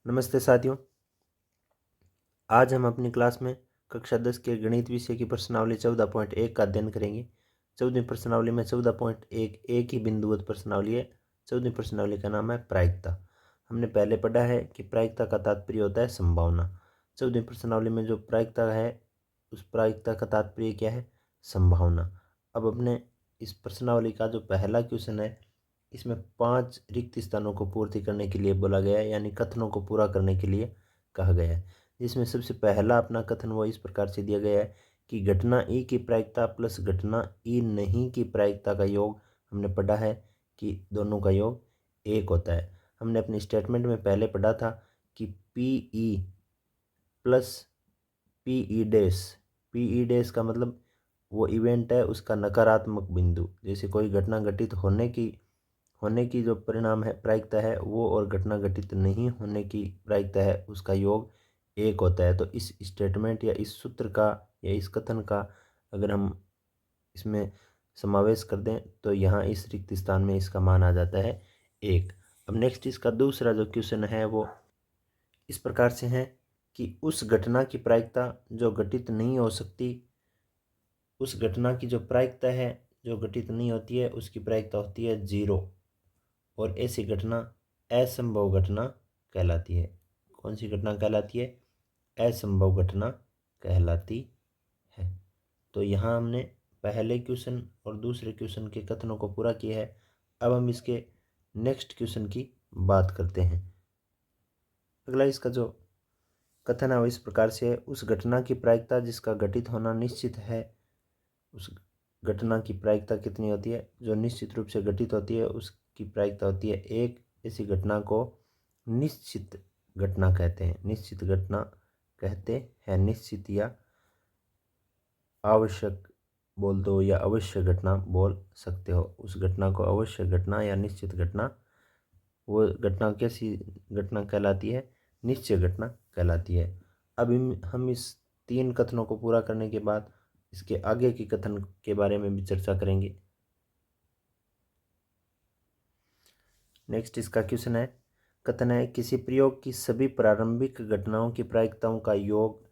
नमस्ते साथियों। आज हम अपनी क्लास में कक्षा 10 के गणित विषय की प्रश्नावली 14.1 का अध्ययन करेंगे। 14वीं प्रश्नावली में 14.1 एक ही बिंदुवत प्रश्नावली है। 14वीं प्रश्नावली का नाम है प्रायिकता। हमने पहले पढ़ा है कि प्रायिकता का तात्पर्य होता है संभावना। 14वीं प्रश्नावली में जो प्रायिकता है उस प्रायिकता का तात्पर्य क्या है? संभावना। अब अपने इस प्रश्नावली का जो पहला क्वेश्चन है इसमें 5 रिक्त स्थानों को पूर्ति करने के लिए बोला गया है, यानी कथनों को पूरा करने के लिए कहा गया है। जिसमें सबसे पहला अपना कथन वो इस प्रकार से दिया गया है कि घटना ई की प्रायिकता प्लस घटना ई नहीं की प्रायिकता का योग, हमने पढ़ा है कि दोनों का योग 1 होता है। हमने अपनी स्टेटमेंट में पहले पढ़ा था कि P E plus P E dash का मतलब वो इवेंट है उसका नकारात्मक बिंदु। जैसे कोई घटना घटित होने की जो परिणाम है प्रायिकता है वो, और घटना घटित नहीं होने की प्रायिकता है उसका योग 1 होता है। तो इस स्टेटमेंट या इस सूत्र का या इस कथन का अगर हम इसमें समावेश कर दें तो यहाँ इस रिक्त स्थान में इसका मान आ जाता है 1। अब नेक्स्ट इसका दूसरा जो क्वेश्चन है वो इस प्रकार से है कि उस घटना की प्रायिकता जो घटित नहीं हो सकती, उस घटना की जो प्रायिकता है जो घटित नहीं होती है उसकी प्रायिकता होती है 0, और ऐसी घटना असंभव घटना कहलाती है। कौन सी घटना कहलाती है? असंभव घटना कहलाती है। तो यहाँ हमने पहले क्वेश्चन और दूसरे क्वेश्चन के कथनों को पूरा किया है। अब हम इसके नेक्स्ट क्वेश्चन की बात करते हैं। अगला इसका जो कथन है वो इस प्रकार से है, उस घटना की प्रायिकता जिसका घटित होना निश्चित है। उस घटना की प्रायिकता कितनी होती है? जो निश्चित रूप से घटित होती है उसकी प्रायिकता होती है 1। ऐसी घटना को निश्चित घटना कहते हैं। निश्चित घटना कहते हैं। निश्चित या आवश्यक बोल दो या अवश्य घटना बोल सकते हो। उस घटना को अवश्य घटना या निश्चित घटना, वो घटना कैसी घटना कहलाती है? निश्चय घटना कहलाती है। अब हम इस 3 कथनों को पूरा करने के बाद इसके आगे के कथन के बारे में भी चर्चा करेंगे। नेक्स्ट इसका क्वेश्चन है, कथन है किसी प्रयोग की सभी प्रारंभिक घटनाओं की प्रायिकताओं का योग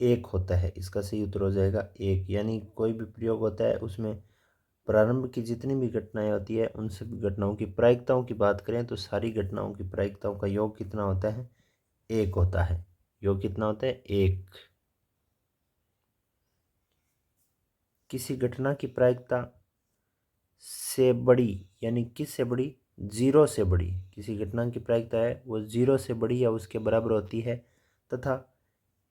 1 होता है। इसका सही उत्तर हो जाएगा 1। यानी कोई भी प्रयोग होता है उसमें प्रारंभ की जितनी भी घटनाएं होती है उन सभी घटनाओं की प्रायिकताओं की बात करें तो सारी घटनाओं की प्रायिकताओं का योग कितना होता है? 1 होता है। योग कितना होता है? 1। किसी घटना की प्रायिकता से बड़ी, यानी किस से बड़ी? 0 से बड़ी। किसी घटना की प्रायिकता है वो 0 से बड़ी या उसके बराबर होती है, तथा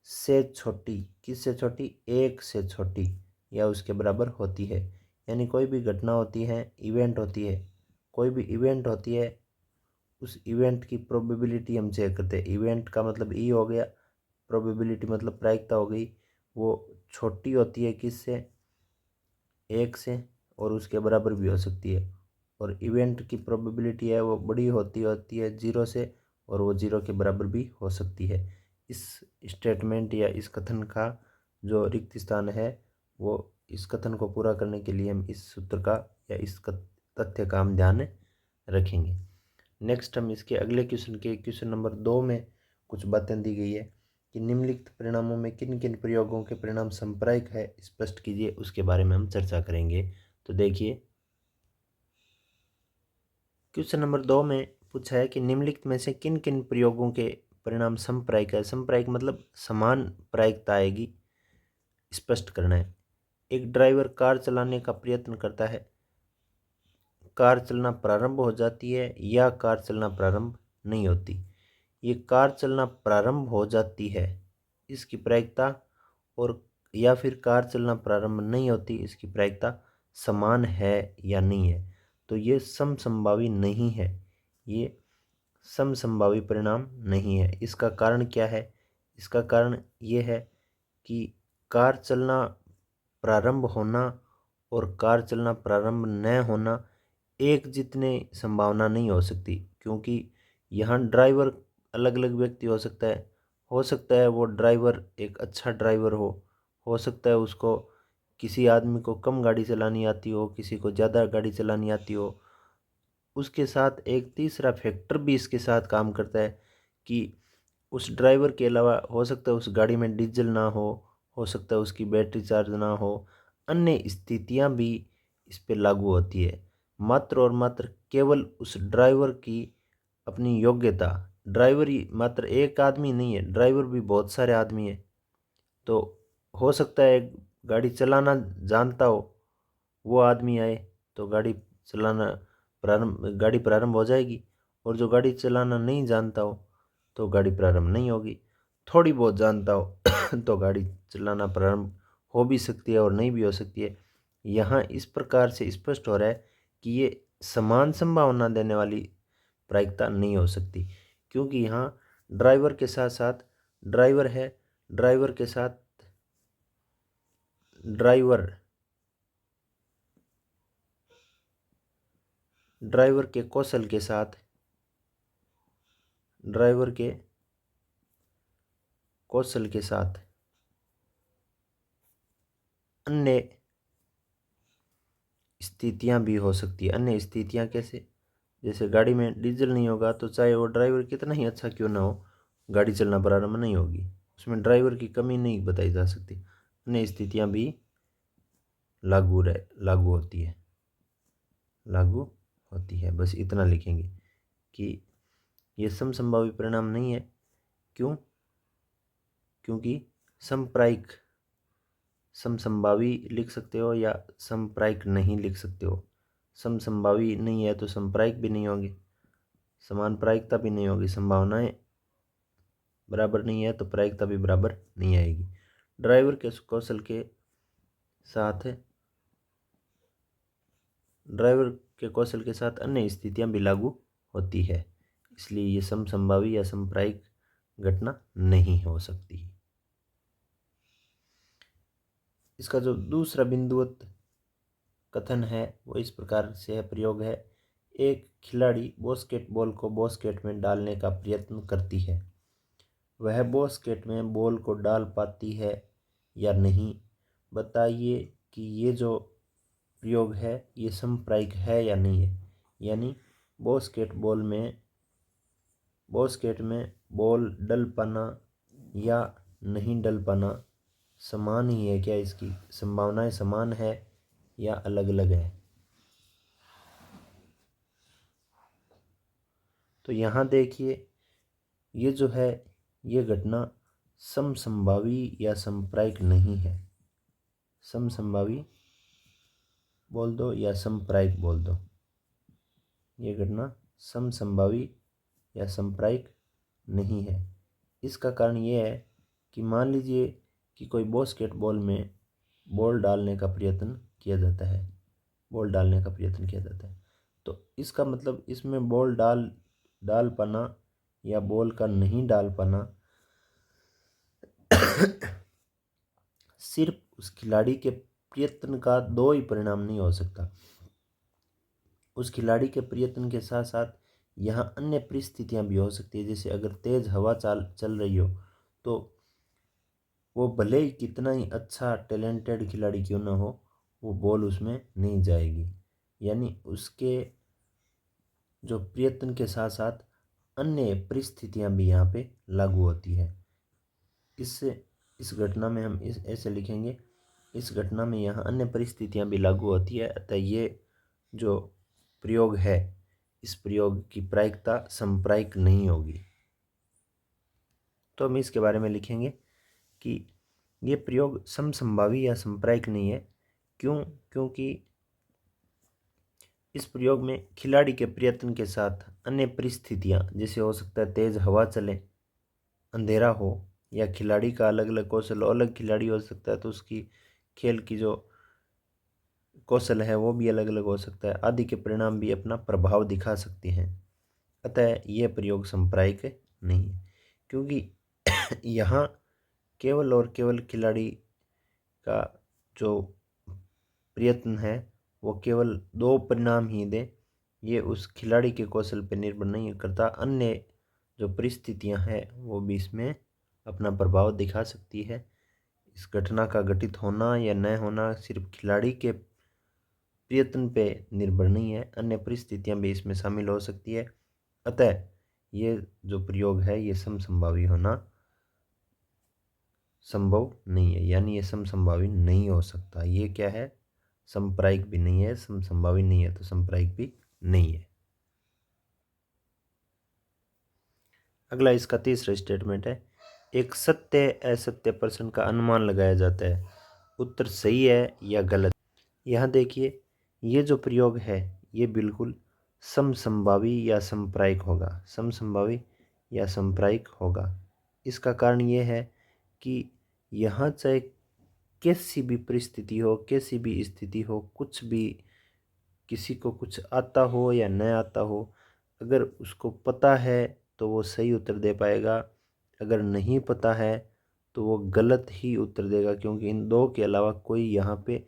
से छोटी, किस से छोटी? 1 से छोटी या उसके बराबर होती है। यानी कोई भी घटना होती है, इवेंट होती है, कोई भी इवेंट होती है, उस इवेंट की प्रोबेबिलिटी हम चेक करते हैं। इवेंट का मतलब ई हो गया, प्रोबेबिलिटी मतलब प्रायिकता हो गई। वो छोटी होती है किससे? 1 से, और उसके बराबर भी हो सकती है। और इवेंट की प्रोबेबिलिटी है वो बड़ी होती है 0 से, और वो 0 के बराबर भी हो सकती है। इस स्टेटमेंट या इस कथन का जो रिक्त स्थान है वो, इस कथन को पूरा करने के लिए हम इस सूत्र का या इस तथ्य का हम ध्यान रखेंगे। नेक्स्ट हम इसके अगले क्वेश्चन के क्वेश्चन नंबर 2 में कुछ बातें दी गई है कि निम्नलिखित परिणामों में किन किन प्रयोगों के परिणाम संप्रायिक है स्पष्ट कीजिए, उसके बारे में हम चर्चा करेंगे। तो देखिए क्वेश्चन नंबर 2 में पूछा है कि निम्नलिखित में से किन किन प्रयोगों के परिणाम संप्रायिक है। संप्रायिक मतलब समान प्रायिकता आएगी, स्पष्ट करना है। एक ड्राइवर कार चलाने का प्रयत्न करता है, कार चलना प्रारंभ हो जाती है या कार चलना प्रारंभ नहीं होती। ये कार चलना प्रारंभ हो जाती है इसकी प्रायिकता, और या फिर कार चलना प्रारंभ नहीं होती इसकी प्रायिकता समान है या नहीं है। तो ये समसंभावी नहीं है, ये समसंभावी परिणाम नहीं है। इसका कारण क्या है? इसका कारण ये है कि कार चलना प्रारंभ होना और कार चलना प्रारंभ न होना एक जितने संभावना नहीं हो सकती, क्योंकि यहाँ ड्राइवर अलग अलग व्यक्ति हो सकता है वो ड्राइवर एक अच्छा ड्राइवर हो सकता है उसको किसी आदमी को कम गाड़ी चलानी आती हो, किसी को ज़्यादा गाड़ी चलानी आती हो। उसके साथ एक तीसरा फैक्टर भी इसके साथ काम करता है कि उस ड्राइवर के अलावा हो सकता है उस गाड़ी में डीजल ना हो सकता है उसकी बैटरी चार्ज ना हो, अन्य स्थितियां भी इस पे लागू होती है। मात्र और मात्र केवल उस ड्राइवर की अपनी योग्यता, ड्राइवर ही मात्र एक आदमी नहीं है, ड्राइवर भी बहुत सारे आदमी है। तो हो सकता है गाड़ी चलाना जानता हो वो आदमी आए तो गाड़ी प्रारंभ हो जाएगी, और जो गाड़ी चलाना नहीं जानता हो तो गाड़ी प्रारंभ नहीं होगी। थोड़ी बहुत जानता हो तो गाड़ी चलाना प्रारंभ हो भी सकती है और नहीं भी हो सकती है। यहाँ इस प्रकार से स्पष्ट हो रहा है कि ये समान संभावना देने वाली प्रायिकता नहीं हो सकती, क्योंकि यहाँ ड्राइवर के साथ साथ ड्राइवर है, ड्राइवर के साथ ड्राइवर के कौशल के साथ ड्राइवर के कौशल के साथ अन्य स्थितियां भी हो सकती है। अन्य स्थितियां कैसे? जैसे गाड़ी में डीजल नहीं होगा तो चाहे वो ड्राइवर कितना ही अच्छा क्यों ना हो, गाड़ी चलना प्रारंभ नहीं होगी, उसमें ड्राइवर की कमी नहीं बताई जा सकती। अन्य स्थितियां भी लागू होती है। बस इतना लिखेंगे कि ये समसंभावी परिणाम नहीं है। क्यों? क्योंकि समप्रायिक, समसंभावी लिख सकते हो या समप्रायिक नहीं लिख सकते हो। समसंभावी नहीं है तो समप्रायिक भी नहीं होगी, समान प्रायिकता भी नहीं होगी, संभावनाएं बराबर नहीं है तो प्रायिकता भी बराबर नहीं आएगी। ड्राइवर के कौशल के साथ अन्य स्थितियां भी लागू होती है, इसलिए ये समसंभावी या समप्रायिक घटना नहीं हो सकती। इसका जो दूसरा बिंदुवत कथन है वो इस प्रकार से है, प्रयोग है। एक खिलाड़ी बास्केटबॉल को बास्केट में डालने का प्रयत्न करती है, वह बास्केट में बॉल को डाल पाती है या नहीं, बताइए कि ये जो प्रयोग है ये समप्रायिक है या नहीं है। यानी बास्केट में बॉल डल पाना या नहीं डल पाना समान ही है क्या, इसकी संभावनाएं समान है या अलग अलग है। तो यहाँ देखिए ये जो है ये घटना समसंभावी या समप्रायिक नहीं है। समसंभावी बोल दो या समप्रायिक बोल दो, ये घटना समसंभावी या समप्रायिक नहीं है। इसका कारण ये है कि मान लीजिए कि कोई बास्केटबॉल में बॉल डालने का प्रयत्न किया जाता है, तो इसका मतलब इसमें बॉल डाल पाना या बॉल का नहीं डाल पाना सिर्फ उस खिलाड़ी के प्रयत्न का दो ही परिणाम नहीं हो सकता। उस खिलाड़ी के प्रयत्न के साथ साथ यहाँ अन्य परिस्थितियाँ भी हो सकती है। जैसे अगर तेज हवा चल रही हो तो वो भले ही कितना ही अच्छा टैलेंटेड खिलाड़ी क्यों ना हो, वो बॉल उसमें नहीं जाएगी। यानी उसके जो प्रयत्न के साथ साथ अन्य परिस्थितियाँ भी यहाँ पे लागू होती है। इस घटना में हम ऐसे लिखेंगे, इस घटना में यहाँ अन्य परिस्थितियाँ भी लागू होती है, अतः ये जो प्रयोग है इस प्रयोग की प्रायिकता समप्रायिक नहीं होगी। तो हम इसके बारे में लिखेंगे कि ये प्रयोग समसंभावी या समप्रायिक नहीं है। क्यों? क्योंकि इस प्रयोग में खिलाड़ी के प्रयत्न के साथ अन्य परिस्थितियाँ, जैसे हो सकता है तेज हवा चले, अंधेरा हो, या खिलाड़ी का अलग अलग कौशल, अलग खिलाड़ी हो सकता है तो उसकी खेल की जो कौशल है वो भी अलग अलग हो सकता है, आदि के परिणाम भी अपना प्रभाव दिखा सकते हैं। अतः यह प्रयोग समप्रायिक नहीं है, क्योंकि यहाँ केवल और केवल खिलाड़ी का जो प्रयत्न है वो केवल दो परिणाम ही दे, ये उस खिलाड़ी के कौशल पर निर्भर नहीं करता। अन्य जो परिस्थितियां हैं वो भी इसमें अपना प्रभाव दिखा सकती है। इस घटना का घटित होना या न होना सिर्फ खिलाड़ी के प्रयत्न पे निर्भर नहीं है, अन्य परिस्थितियां भी इसमें शामिल हो सकती है। अतः ये जो प्रयोग है ये समसंभावी होना संभव नहीं है, यानी ये समसंभावी नहीं हो सकता। ये क्या है, संप्रायिक भी नहीं है, समसंभावी नहीं है, तो संप्रायिक भी नहीं है। अगला इसका तीसरा स्टेटमेंट है, एक सत्य असत्य प्रश्न का अनुमान लगाया जाता है, उत्तर सही है या गलत। यहाँ देखिए ये जो प्रयोग है ये बिल्कुल समसंभावी या संप्रायिक होगा, समसंभावी या संप्रायिक होगा। इसका कारण ये है कि यहाँ चाहे कैसी भी परिस्थिति हो, कैसी भी स्थिति हो, कुछ भी, किसी को कुछ आता हो या न आता हो, अगर उसको पता है तो वो सही उत्तर दे पाएगा, अगर नहीं पता है तो वो गलत ही उत्तर देगा, क्योंकि इन दो के अलावा कोई यहाँ पे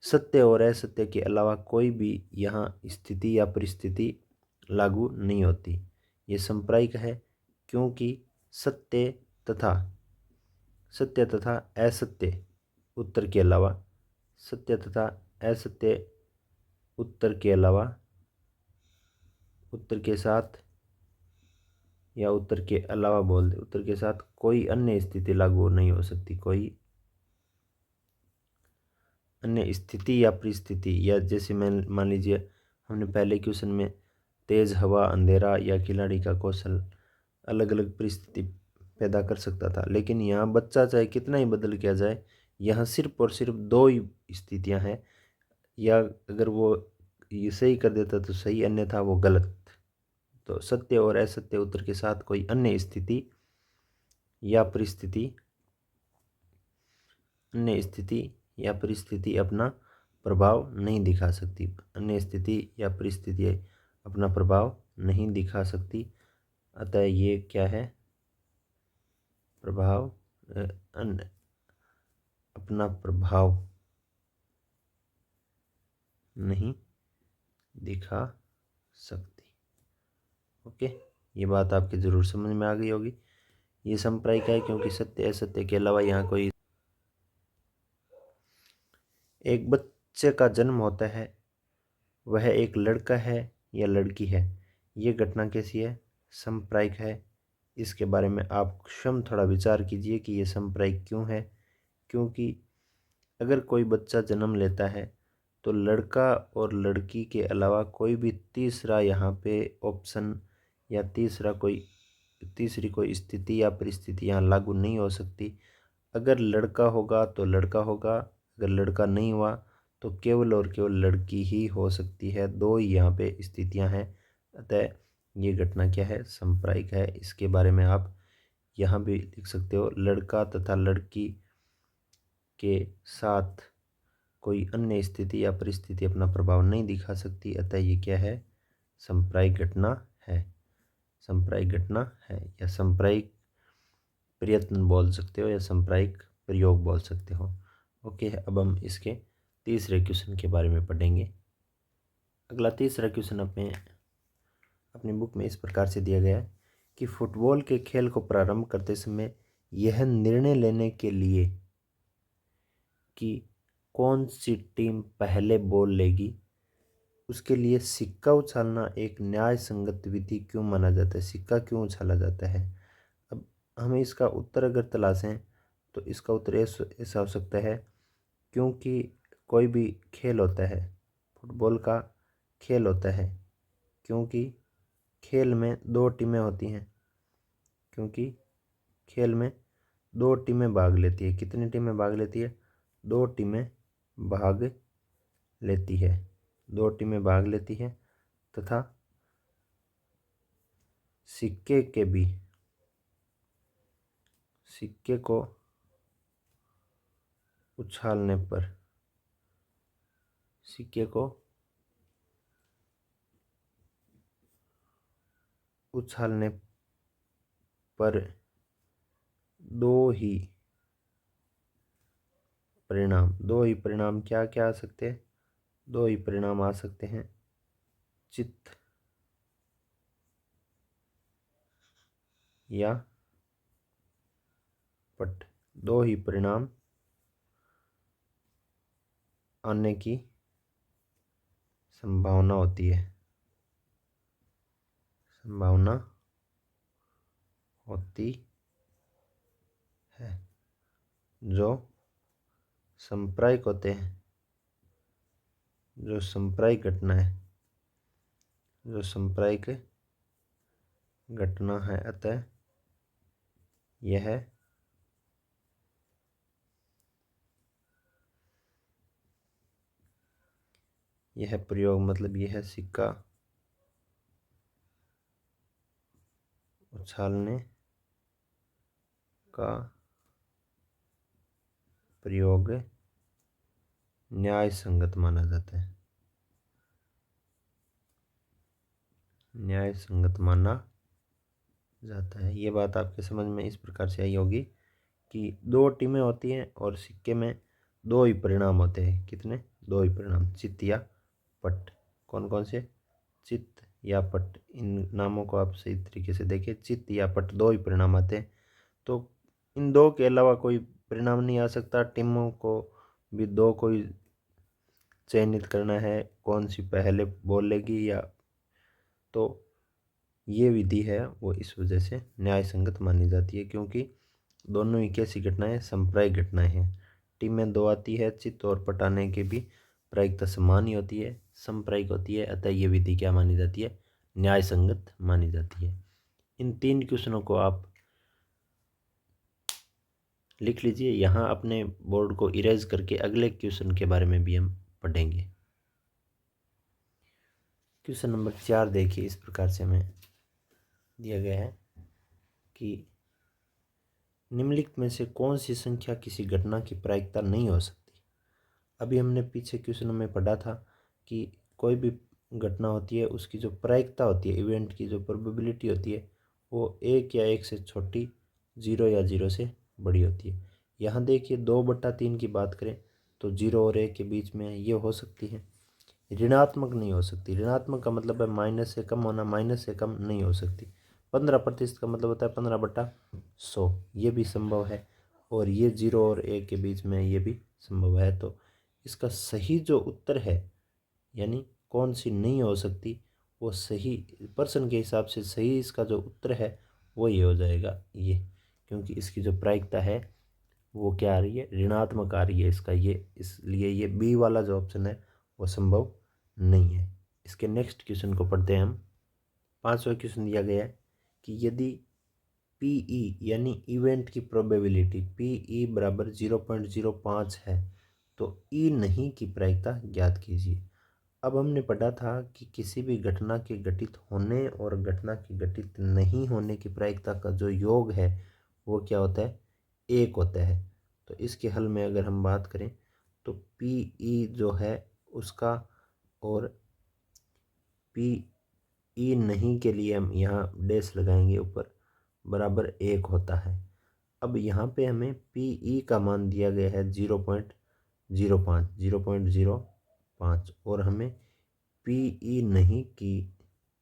सत्य और असत्य के अलावा कोई भी यहाँ स्थिति या परिस्थिति लागू नहीं होती। ये सांप्रदायिक है क्योंकि सत्य तथा असत्य उत्तर के अलावा, सत्य तथा असत्य उत्तर के अलावा, उत्तर के साथ या उत्तर के अलावा बोल दे, उत्तर के साथ कोई अन्य स्थिति लागू नहीं हो सकती, कोई अन्य स्थिति या परिस्थिति। या जैसे मैं मान लीजिए हमने पहले क्वेश्चन में तेज हवा, अंधेरा या खिलाड़ी का कौशल अलग अलग परिस्थिति पैदा कर सकता था, लेकिन यहाँ बच्चा चाहे कितना ही बदल किया जाए, यहाँ सिर्फ और सिर्फ दो ही स्थितियाँ हैं, या अगर वो ये सही कर देता तो सही, अन्यथा वो गलत। तो सत्य और असत्य उत्तर के साथ कोई अन्य स्थिति या परिस्थिति, अन्य स्थिति या परिस्थिति अपना प्रभाव नहीं दिखा सकती, अन्य स्थिति या परिस्थिति अपना प्रभाव नहीं दिखा सकती। अतः ये क्या है, प्रभाव अपना प्रभाव नहीं दिखा सकती। ओके, ये बात आपके ज़रूर समझ में आ गई होगी। ये सांप्रदायिक है क्योंकि सत्य असत्य के अलावा यहाँ कोई, एक बच्चे का जन्म होता है, वह एक लड़का है या लड़की है, ये घटना कैसी है, सांप्रदायिक है। इसके बारे में आप स्वयं थोड़ा विचार कीजिए कि ये सांप्रदायिक क्यों है। क्योंकि अगर कोई बच्चा जन्म लेता है तो लड़का और लड़की के अलावा कोई भी तीसरा यहाँ पे ऑप्शन या तीसरी कोई स्थिति या परिस्थिति यहाँ लागू नहीं हो सकती। अगर लड़का होगा तो लड़का होगा, अगर लड़का नहीं हुआ तो केवल और केवल लड़की ही हो सकती है। दो ही यहाँ पे स्थितियाँ हैं। अतः ये घटना क्या है, सांप्रदायिक है। इसके बारे में आप यहाँ भी लिख सकते हो, लड़का तथा लड़की के साथ कोई अन्य स्थिति या परिस्थिति अपना प्रभाव नहीं दिखा सकती। अतः ये क्या है, सांप्रदायिक घटना है, सांप्रदायिक घटना है, या सांप्रदायिक प्रयत्न बोल सकते हो, या सांप्रदायिक प्रयोग बोल सकते हो। ओके, अब हम इसके तीसरे क्वेश्चन के बारे में पढ़ेंगे। अगला तीसरा क्वेश्चन अपनी बुक में इस प्रकार से दिया गया है कि फुटबॉल के खेल को प्रारंभ करते समय यह निर्णय लेने के लिए कि कौन सी टीम पहले बॉल लेगी, उसके लिए सिक्का उछालना एक न्याय संगत विधि क्यों माना जाता है, सिक्का क्यों उछाला जाता है। अब हमें इसका उत्तर अगर तलाशें तो इसका उत्तर ऐसा हो सकता है, क्योंकि कोई भी खेल होता है, फुटबॉल का खेल होता है, क्योंकि खेल में दो टीमें होती हैं, क्योंकि खेल में दो टीमें भाग लेती है। कितनी टीमें भाग लेती है, दो टीमें भाग लेती है, दो टीमें भाग लेती है, तथा सिक्के को उछालने पर, सिक्के को उछालने पर दो ही परिणाम क्या क्या आ सकते हैं, दो ही परिणाम आ सकते हैं, चित्त या पट, दो ही परिणाम आने की संभावना होती है, संभावना होती है। जो सांप्रदायिक होते हैं, जो सांप्रदायिक घटना है, जो सांप्रदायिक घटना है, अतः यह प्रयोग मतलब यह सिक्का उछालने का प्रयोग न्याय संगत माना जाता है। न्याय संगत माना जाता है। ये बात आपके समझ में इस प्रकार से आई होगी कि दो टीमें होती हैं और सिक्के में दो ही परिणाम होते हैं। कितने? दो ही परिणाम, चित या पट। कौन कौन से? चित या पट। इन नामों को आप सही तरीके से देखिए। चित या पट दो ही परिणाम आते हैं। तो इन दो के अलावा कोई परिणाम नहीं आ सकता। टीमों को भी दो कोई चयनित करना है, कौन सी पहले बोलेगी या, तो ये विधि है वो इस वजह से न्याय संगत मानी जाती है, क्योंकि दोनों ही कैसी घटनाएं? सांप्रदायिक घटनाएं हैं। टीमें दो आती है, चित्त और पट आने की भी प्रायिकता समान ही होती है, सांप्रदायिक होती है, अतः ये विधि क्या मानी जाती है? न्याय संगत मानी जाती है। इन 3 क्वेश्चनों को आप लिख लीजिए। यहाँ अपने बोर्ड को इरेज करके अगले क्वेश्चन के बारे में भी हम पढ़ेंगे। क्वेश्चन नंबर 4 देखिए, इस प्रकार से हमें दिया गया है कि निम्नलिखित में से कौन सी संख्या किसी घटना की प्रायिकता नहीं हो सकती। अभी हमने पीछे क्वेश्चन में पढ़ा था कि कोई भी घटना होती है उसकी जो प्रायिकता होती है, इवेंट की जो प्रोबेबिलिटी होती है, वो 1 या 1 से छोटी, 0 या 0 से बड़ी होती है। यहाँ देखिए 2/3 की बात करें तो 0 और 1 के बीच में ये हो सकती है, ऋणात्मक नहीं हो सकती। ऋणात्मक का मतलब है माइनस से कम होना, माइनस से कम नहीं हो सकती। 15% का मतलब होता है 15/100, ये भी संभव है। और ये 0 और 1 के बीच में ये भी संभव है। तो इसका सही जो उत्तर है, यानी कौन सी नहीं हो सकती, वो सही पर्सन के हिसाब से सही इसका जो उत्तर है वो ये हो जाएगा ये, क्योंकि इसकी जो प्रायिकता है वो क्या आ रही है? ऋणात्मक आ रही है इसका ये, इसलिए ये बी वाला जो ऑप्शन है वो संभव नहीं है। इसके नेक्स्ट क्वेश्चन को पढ़ते हैं हम। 5वां क्वेश्चन दिया गया है कि यदि पीई यानी इवेंट की प्रोबेबिलिटी पीई बराबर 0.05 है तो ई नहीं की प्रायिकता ज्ञात कीजिए। अब हमने पढ़ा था कि किसी भी घटना के घटित होने और घटना के घटित नहीं होने की प्रायिकता का जो योग है वो क्या होता है? 1 होता है। तो इसके हल में अगर हम बात करें तो पीई जो है उसका और पीई नहीं के लिए हम यहाँ डैश लगाएंगे ऊपर, बराबर 1 होता है। अब यहाँ पे हमें पीई का मान दिया गया है 0.05 और हमें पीई नहीं की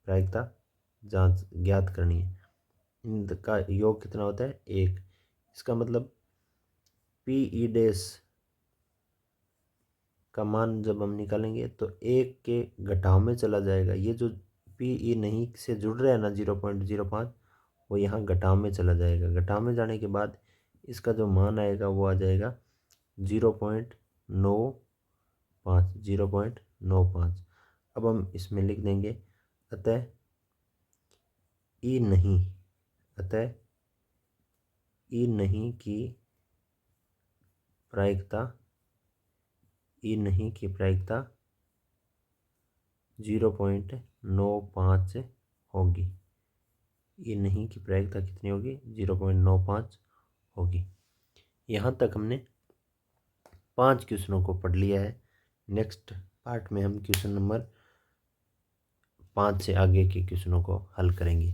प्रायिकता ज्ञात करनी है। इनका योग कितना होता है? 1। इसका मतलब पीई डैश का मान जब हम निकालेंगे तो 1 के घटाव में चला जाएगा। ये जो पीई नहीं से जुड़ रहा है ना 0.05, वो यहाँ घटाव में चला जाएगा। घटाव में जाने के बाद इसका जो मान आएगा वो आ जाएगा 0.95। अब हम इसमें लिख देंगे अतः ई नहीं की प्रायिकता 0.95 होगी। ये नहीं की प्रायिकता कितनी होगी? 0.95 होगी। यहाँ तक हमने 5 क्वेश्चनों को पढ़ लिया है। नेक्स्ट पार्ट में हम क्वेश्चन नंबर 5 से आगे के क्वेश्चनों को हल करेंगे।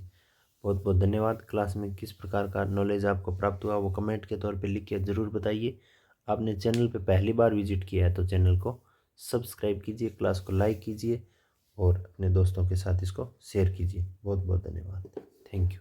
बहुत बहुत धन्यवाद। क्लास में किस प्रकार का नॉलेज आपको प्राप्त हुआ वो कमेंट के तौर पे लिख के ज़रूर बताइए। आपने चैनल पे पहली बार विजिट किया है तो चैनल को सब्सक्राइब कीजिए, क्लास को लाइक कीजिए और अपने दोस्तों के साथ इसको शेयर कीजिए। बहुत बहुत धन्यवाद। Thank you.